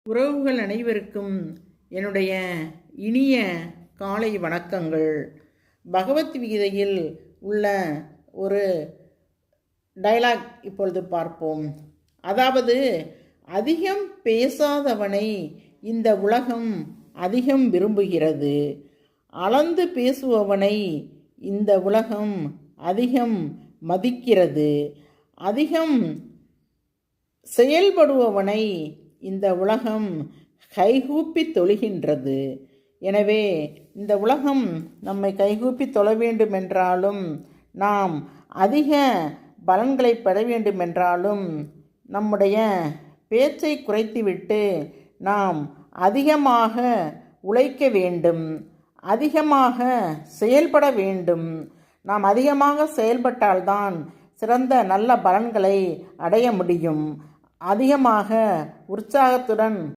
உறவுகள் அனைவருக்கும் என்னுடைய இனிய காலை வணக்கங்கள். பகவத்கீதையில் உள்ள ஒரு டயலாக் இப்பொழுது பார்ப்போம். அதாவது, அதிகம் பேசாதவனை இந்த உலகம் அதிகம் விரும்புகிறது, அளந்து பேசுபவனை இந்த உலகம் அதிகம் மதிக்கிறது, அதிகம் செயல்படுபவனை இந்த உலகம் கைகூப்பி தொழுகின்றது. எனவே இந்த உலகம் நம்மை கைகூப்பி தொழ வேண்டுமென்றாலும், நாம் அதிக பலன்களை பெற வேண்டுமென்றாலும் நம்முடைய பேச்சை குறைத்துவிட்டு நாம் அதிகமாக உழைக்க வேண்டும், அதிகமாக செயல்பட வேண்டும். நாம் அதிகமாக செயல்பட்டால்தான் சிறந்த நல்ல பலன்களை அடைய முடியும். அதிகமாக உற்சாகத்துடன்